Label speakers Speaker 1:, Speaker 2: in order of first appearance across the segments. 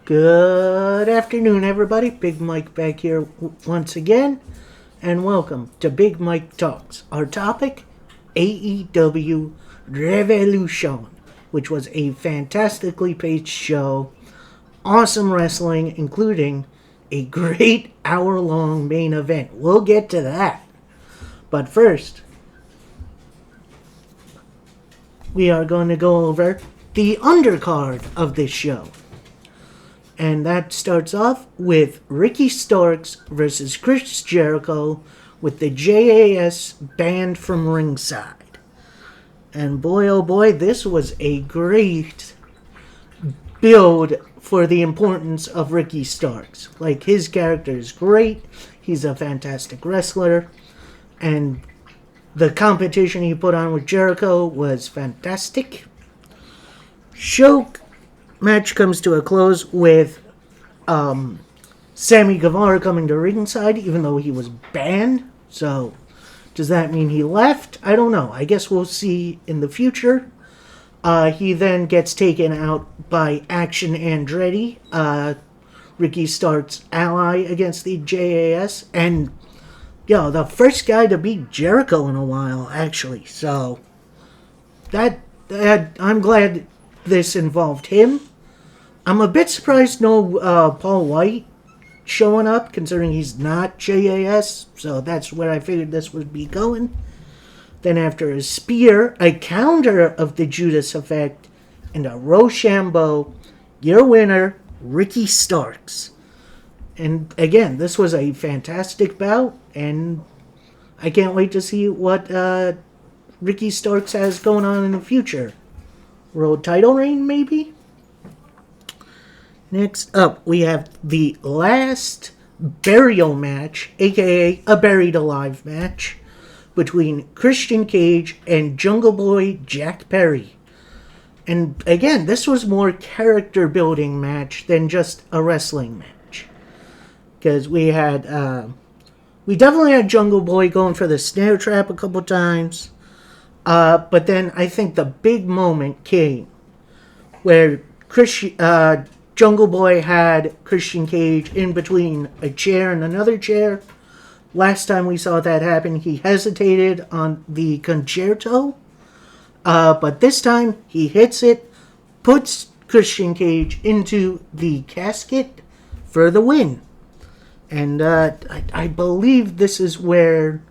Speaker 1: Good afternoon, everybody. Big Mike back here once again, and welcome to Big Mike Talks. Our topic, AEW Revolution, which was a fantastically paced show, awesome wrestling, including a great hour-long main event. We'll get to that. But first, we are going to go over the undercard of this show. And that starts off with Ricky Starks versus Chris Jericho with the JAS banned from ringside. And boy, oh boy, this was a great build for the importance of Ricky Starks. Like, his character is great. He's a fantastic wrestler. And the competition he put on with Jericho was fantastic. Show match comes to a close with Sammy Guevara coming to ringside, even though he was banned. So, does that mean he left? I don't know. I guess we'll see in the future. He then gets taken out by Action Andretti, Ricky Stark's ally against the JAS, and the first guy to beat Jericho in a while, actually. So, that I'm glad this involved him. I'm a bit surprised no Paul White showing up, considering he's not JAS, so that's where I figured this would be going. Then after a spear, a counter of the Judas Effect, and a Rochambeau, your winner, Ricky Starks. And again, this was a fantastic bout, and I can't wait to see what Ricky Starks has going on in the future. World title reign, maybe? Next up, we have the last burial match, aka a buried alive match, between Christian Cage and Jungle Boy Jack Perry. And again, this was more character building match than just a wrestling match. Because we definitely had Jungle Boy going for the snare trap a couple times. But then I think the big moment came where Jungle Boy had Christian Cage in between a chair and another chair. Last time we saw that happen, he hesitated on the concerto. But this time, he hits it, puts Christian Cage into the casket for the win. And I believe this is where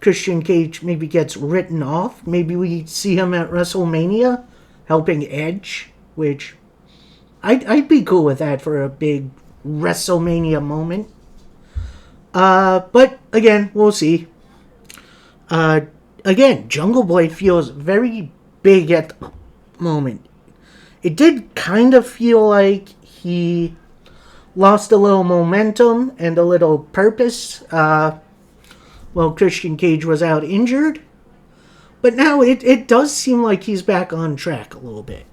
Speaker 1: Christian Cage maybe gets written off. Maybe we see him at WrestleMania helping Edge, which I'd be cool with that for a big WrestleMania moment. But again, we'll see. Again, Jungle Boy feels very big at the moment. It did kind of feel like he lost a little momentum and a little purpose while Christian Cage was out injured. But now it does seem like he's back on track a little bit.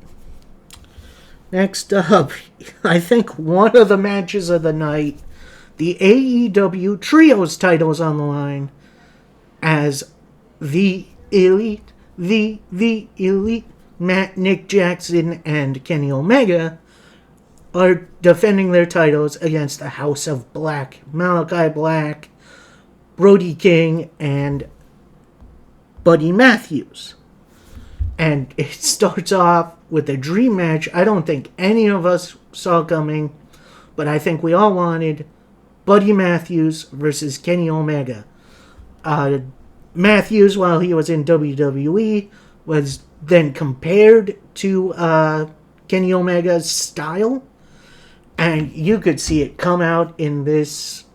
Speaker 1: Next up, I think one of the matches of the night, the AEW Trios titles on the line, as the Elite, the Elite, Nick Jackson and Kenny Omega are defending their titles against the House of Black, Malachi Black, Brody King, and Buddy Matthews. And it starts off with a dream match I don't think any of us saw coming, but I think we all wanted. Buddy Matthews versus Kenny Omega. Matthews, while he was in WWE, was then compared to Kenny Omega's style. And you could see it come out in this,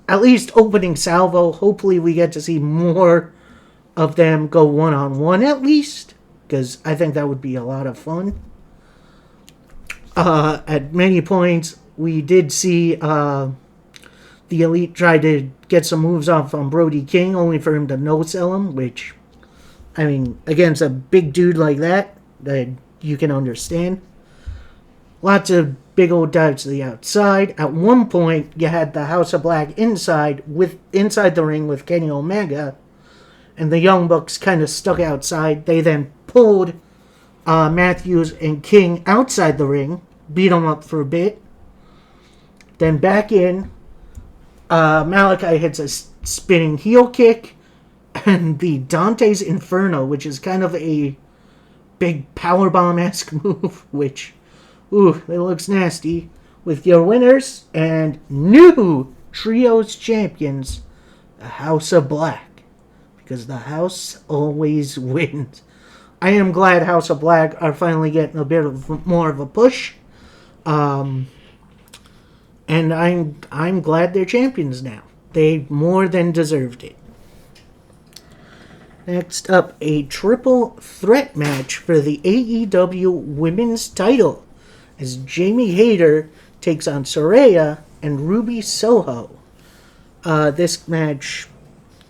Speaker 1: at least opening salvo. Hopefully we get to see more of them go one-on-one at least, because I think that would be a lot of fun. At many points, we did see the Elite try to get some moves off on Brody King, only for him to no-sell him, which, I mean, against a big dude like that you can understand. Lots of big old dives to the outside. At one point, you had the House of Black inside the ring with Kenny Omega, and the Young Bucks kind of stuck outside. They then pulled Matthews and King outside the ring, beat them up for a bit. Then back in, Malachi hits a spinning heel kick, and the Dante's Inferno, which is kind of a big powerbomb-esque move, which, ooh, it looks nasty. With your winners and new Trios champions, the House of Black. Because the House always wins. I am glad House of Black are finally getting a bit of more of a push. And I'm glad they're champions now. They more than deserved it. Next up, a triple threat match for the AEW Women's title, as Jamie Hayter takes on Saraya and Ruby Soho. This match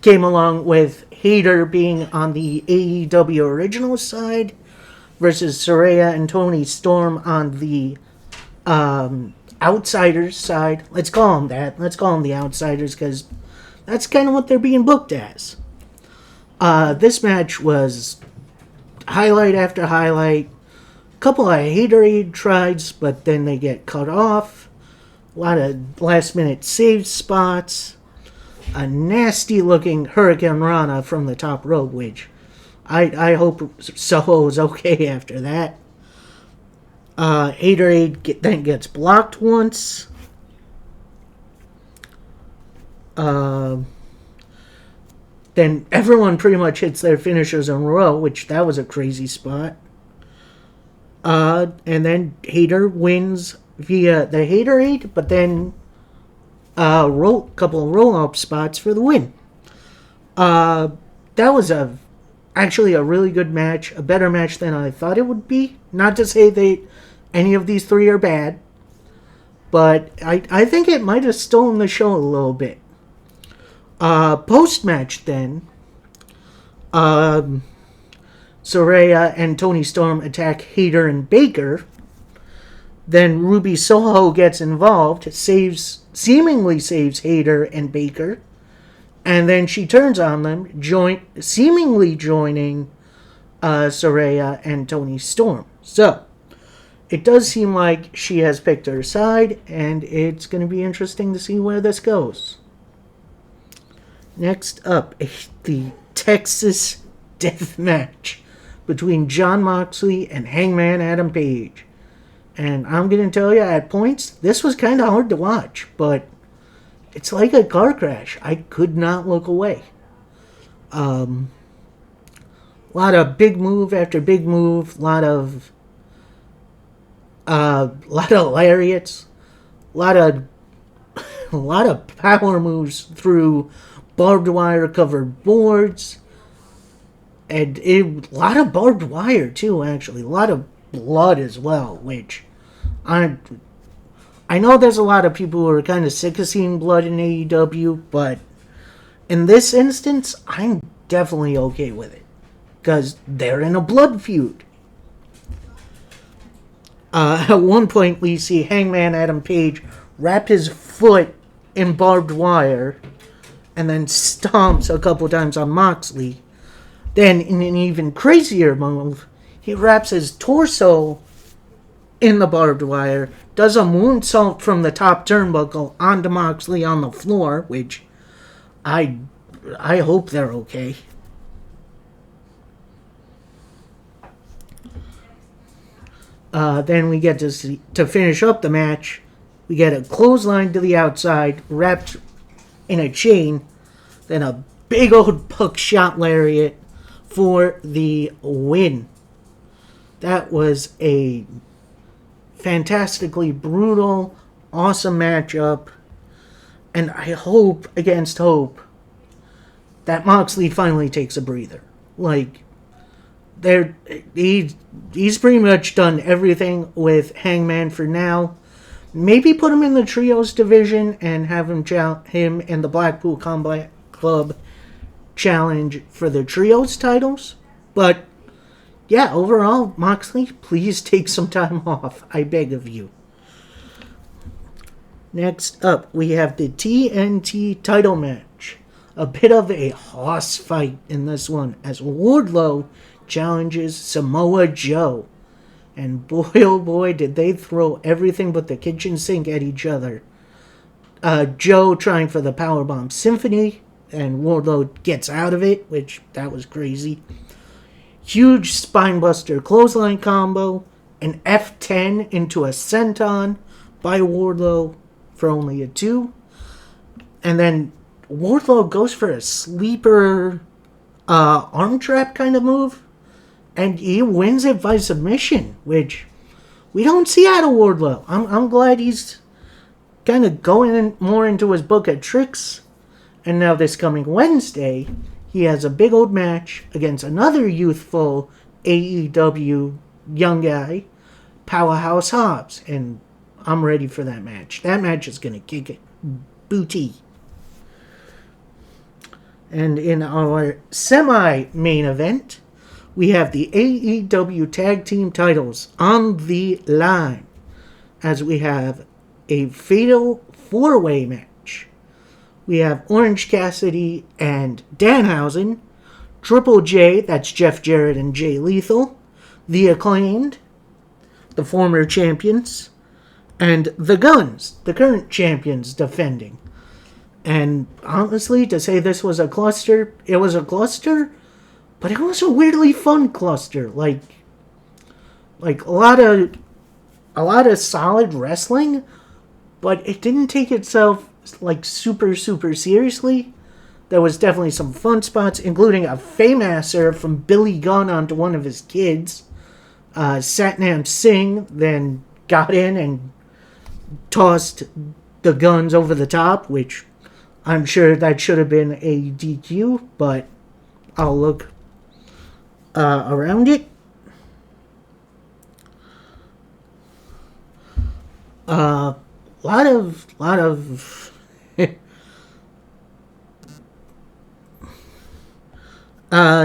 Speaker 1: came along with Hayter being on the AEW original side versus Saraya and Toni Storm on the Outsiders side. Let's call them that. Let's call them the Outsiders because that's kind of what they're being booked as. This match was highlight after highlight. Couple of haterade tries, but then they get cut off. A lot of last minute save spots. A nasty looking Hurricane Rana from the top rope, which I hope Soho is okay after that. Haterade then gets blocked once. Then everyone pretty much hits their finishers in a row, which that was a crazy spot. And then Hayter wins via the Haterade, but then couple of roll-up spots for the win. That was actually a really good match, a better match than I thought it would be. Not to say any of these three are bad, but I think it might have stolen the show a little bit. Post-match then, Saraya and Toni Storm attack Hayter and Baker. Then Ruby Soho gets involved, seemingly saves Hayter and Baker, and then she turns on them, seemingly joining Saraya and Toni Storm. So, it does seem like she has picked her side, and it's going to be interesting to see where this goes. Next up, the Texas Death Match between Jon Moxley and Hangman Adam Page. And I'm going to tell you, at points, this was kind of hard to watch, but it's like a car crash. I could not look away. A lot of big move after big move, a lot of lariats, a lot of power moves through barbed wire covered boards, and a lot of barbed wire too. Actually, a lot of blood as well, which I know there's a lot of people who are kind of sick of seeing blood in AEW, but in this instance, I'm definitely okay with it because they're in a blood feud. At one point, we see Hangman Adam Page wrap his foot in barbed wire and then stomps a couple times on Moxley. Then, in an even crazier move, he wraps his torso in the barbed wire, does a moonsault from the top turnbuckle onto Moxley on the floor, which I hope they're okay. Then we get to finish up the match. We get a clothesline to the outside, wrapped in a chain, then a big old buckshot lariat for the win. That was a fantastically brutal, awesome matchup, and I hope, against hope, that Moxley finally takes a breather. Like, he's pretty much done everything with Hangman for now. Maybe put him in the Trios division and have him and the Blackpool Combat Club challenge for the Trios titles. But yeah, overall, Moxley, please take some time off. I beg of you. Next up, we have the TNT title match. A bit of a hoss fight in this one, as Wardlow challenges Samoa Joe. And boy, oh boy, did they throw everything but the kitchen sink at each other. Joe trying for the Powerbomb Symphony, and Wardlow gets out of it, which that was crazy. Huge spinebuster clothesline combo, an F10 into a senton by Wardlow for only a 2. And then Wardlow goes for a sleeper arm trap kind of move, and he wins it by submission, which we don't see out of Wardlow. I'm glad he's kind of going more into his book of tricks. And now this coming Wednesday, he has a big old match against another youthful AEW young guy, Powerhouse Hobbs. And I'm ready for that match. That match is going to kick it booty. And in our semi-main event, we have the AEW Tag Team titles on the line, as we have a fatal 4-way match. We have Orange Cassidy and Danhausen, Triple J, that's Jeff Jarrett and Jay Lethal, The Acclaimed, the former champions, and the Guns, the current champions, defending. And honestly, to say this was a cluster, it was a cluster, but it was a weirdly fun cluster. Like a lot of solid wrestling, but it didn't take itself like super seriously. There was definitely some fun spots, including a Faymaster from Billy Gunn onto one of his kids. Satnam Singh then got in and tossed the Guns over the top, which I'm sure that should have been a DQ, but I'll look around it. Lot of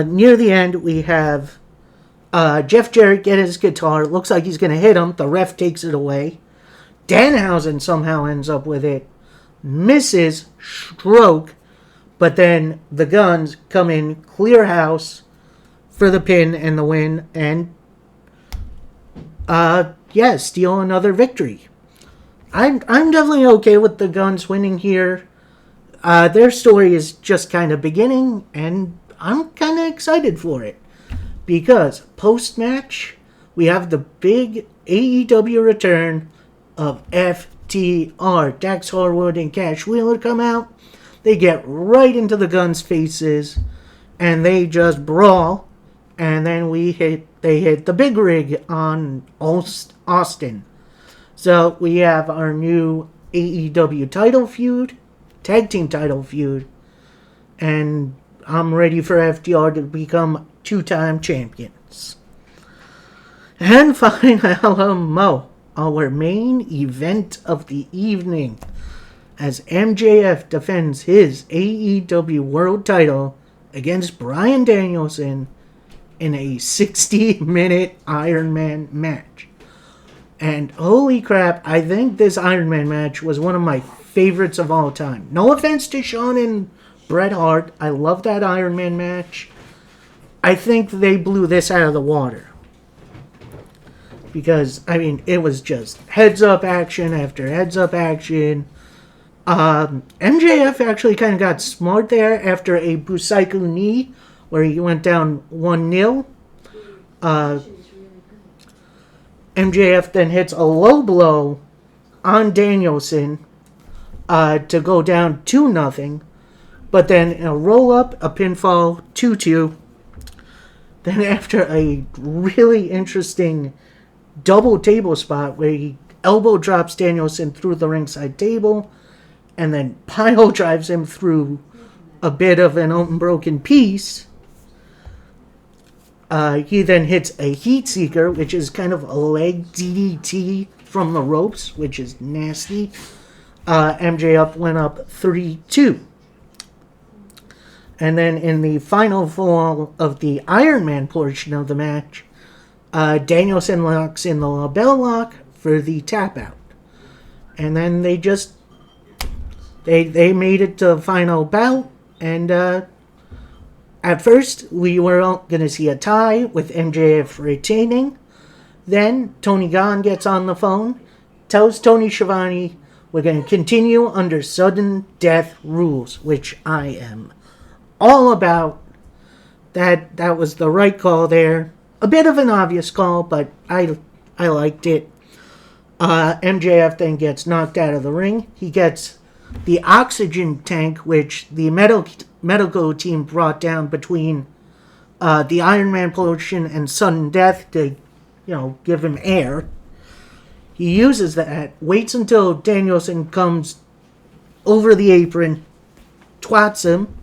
Speaker 1: near the end, we have Jeff Jarrett get his guitar. Looks like he's going to hit him. The ref takes it away. Danhausen somehow ends up with it. Misses, stroke, but then the Guns come in, clear house for the pin and the win, and steal another victory. I'm definitely okay with the Guns winning here. Their story is just kind of beginning, and I'm kind of excited for it. Because post-match, we have the big AEW return of FTR. Dax Harwood and Cash Wheeler come out. They get right into the Guns' faces, and they just brawl. And then they hit the big rig on Austin. So we have our new AEW title feud, tag team title feud, and I'm ready for FTR to become 2-time champions. And finally, our main event of the evening, as MJF defends his AEW World title against Bryan Danielson in a 60-minute Iron Man match. And holy crap, I think this Iron Man match was one of my favorites of all time. No offense to Shawn and Bret Hart. I love that Iron Man match. I think they blew this out of the water. Because, it was just heads-up action after heads-up action. MJF actually kind of got smart there after a Busaiku knee, where he went down 1-0. MJF then hits a low blow on Danielson to go down 2-0. But then a roll-up, a pinfall, 2-2. Then after a really interesting double table spot where he elbow drops Danielson through the ringside table and then pile drives him through a bit of an unbroken piece, he then hits a heat seeker, which is kind of a leg DDT from the ropes, which is nasty. MJF went up 3-2. And then in the final fall of the Iron Man portion of the match, Danielson locks in the label lock for the tap out. And then they made it to the final bout. And at first, we were going to see a tie with MJF retaining. Then Tony Khan gets on the phone, tells Tony Schiavone, We're going to continue under sudden death rules, which I am all about. That was the right call there. A bit of an obvious call, but I liked it. MJF then gets knocked out of the ring. He gets the oxygen tank, which the medical team brought down between the Iron Man potion and sudden death to, give him air. He uses that, waits until Danielson comes over the apron, twats him,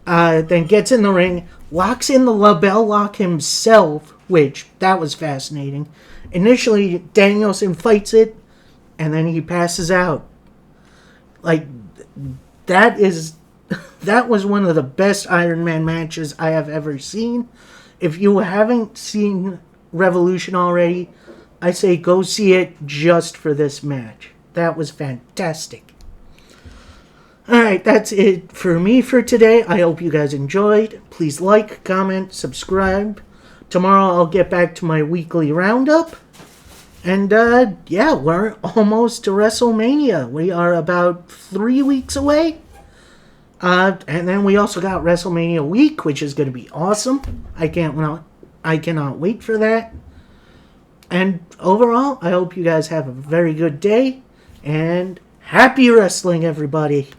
Speaker 1: then gets in the ring, locks in the LaBelle lock himself, which, that was fascinating. Initially, Danielson fights it, and then he passes out. Like, that was one of the best Iron Man matches I have ever seen. If you haven't seen Revolution already, I say go see it just for this match. That was fantastic. Alright, that's it for me for today. I hope you guys enjoyed. Please like, comment, subscribe. Tomorrow I'll get back to my weekly roundup. And, we're almost to WrestleMania. We are about 3 weeks away. And then we also got WrestleMania week, which is going to be awesome. I cannot wait for that. And overall, I hope you guys have a very good day. And happy wrestling, everybody.